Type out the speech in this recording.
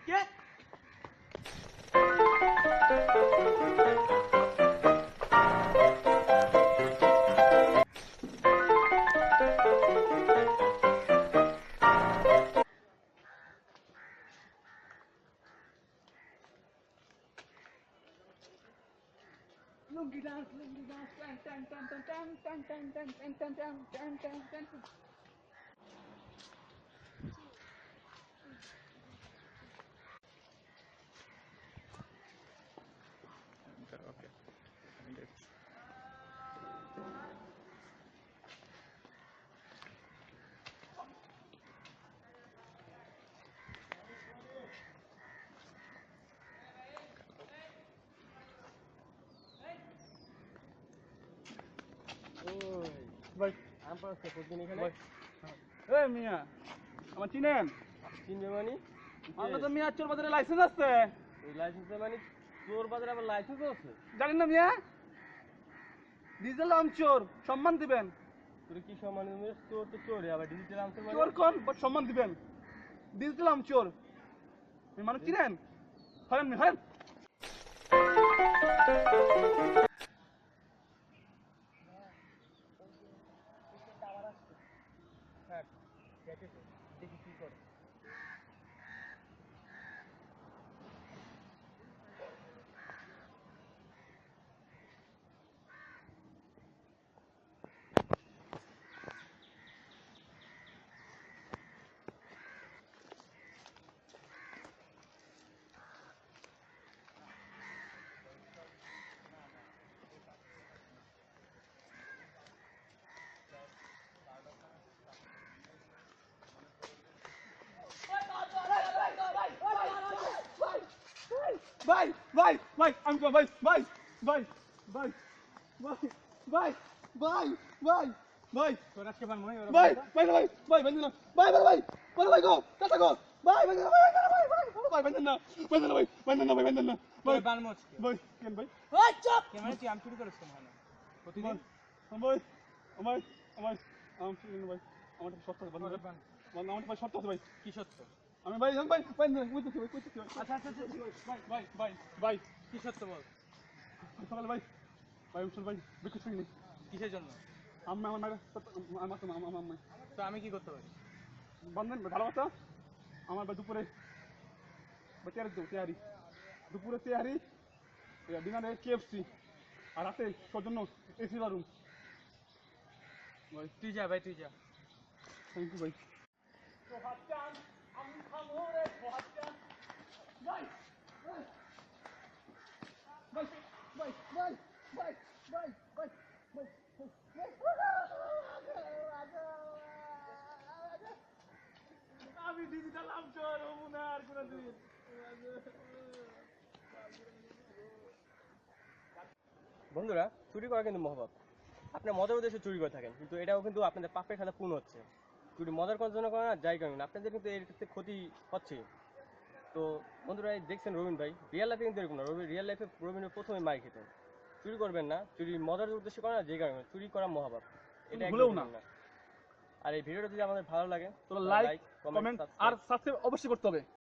কে? লুঙ্গি dance টান টান টান টান টান টান টান টান টান টান টান টান টান টান। ওকে ভাই আমার প্রতিদিন এখানে ভাই এই মিয়া আমার চিনেন? চিনবে মানে আমরা তো মিয়া চোর বাজারে লাইসেন্স আছে। এই লাইসেন্সে মানে চোর বাজারে আবার লাইসেন্স আছে? জানেন না মিয়া? ডিজেল আম চোর, সম্মান দিবেন। তোর কি সম্মান দিবে? চোর তো চোর, আবার ডিজিটাল আনসার মানে চোর কোন বাট সম্মান দিবেন। ডিজেল আম চোর মানুষ চিনেন? হরেন মি হরেন। হ্যাঁ দেখেছো, দেখি কি করে। ভাই ভাই ভাই আমি তো ভাই ভাই ভাই ভাই ভাই ভাই ভাই ভাই ভাই তোর আজকে বান মনে ভাই ভাই ভাই ভাই ভাই না ভাই ভাই ভাই ভাই ভাই গো কাটা গো ভাই ভাই ভাই ভাই ভাই ভাই না ভাই না ভাই ভাই না ভাই ভাই না ভাই বান মোচ ভাই কেন ভাই ওই চুপ কে মানে তুই আম চুরি করিস কেন হয় না প্রতিদিন? ভাই আমার আমার আমার চিনেন ভাই আমার সত্য বান বান আমার ভাই সত্য আছে ভাই। কি সত্য? আমি ভাই ভাই ভাই না কইতেছি ভাই কইতেছি আচ্ছা আচ্ছা আচ্ছা, ভাই ভাই ভাই ভাই কি সত্য বল? সকালে ভাই ভাই উঠল ভাই বিকুছ নি কিসের জন্য? আম্মা আমার আমার আমার আম্মা তো আমি কি করতে পারি? বন্ধন ভালো কথা আমার ভাই দুপুরে তেয়ারি দুপুরে তেয়ারি ডিনারে কেএফসি আর রাতে সৌজন্য এসি রুম ভাই। তুই যা ভাই, তুই যা। থ্যাংক ইউ ভাই। আমি খামোরে ভাই ভাই ভাই ভাই ভাই ভাই ভাই আমি ডিজিটাল আমচোর হবো না আর কোনদিন। বন্ধুরা, চুরি করা কিন্তু মহপাপ। আপনার মজার উদ্দেশ্যে চুরি করে থাকেন, কিন্তু এটাও কিন্তু আপনাদের পাপের খাতা পূর্ণ হচ্ছে। চুরি মজার করার জন্য করে না, যাই কারণ আপনাদের কিন্তু এর ক্ষেত্রে ক্ষতি হচ্ছে। তো বন্ধুরা, এই দেখছেন রবিন ভাই রিয়েল লাইফে কিন্তু এরকম না। রিয়েল লাইফে রবিনের প্রথমে মার খেতেন। চুরি করবেন না, চুরি মজার উদ্দেশ্যে করে না, যে কারণে চুরি করা মহাপাপ, এটা ভুলেও একদম না। না। আর এই ভিডিওটা যদি আমাদের ভালো লাগে তোরা লাইক কমেন্ট আর সাবস্ক্রাইব অবশ্যই করতে হবে।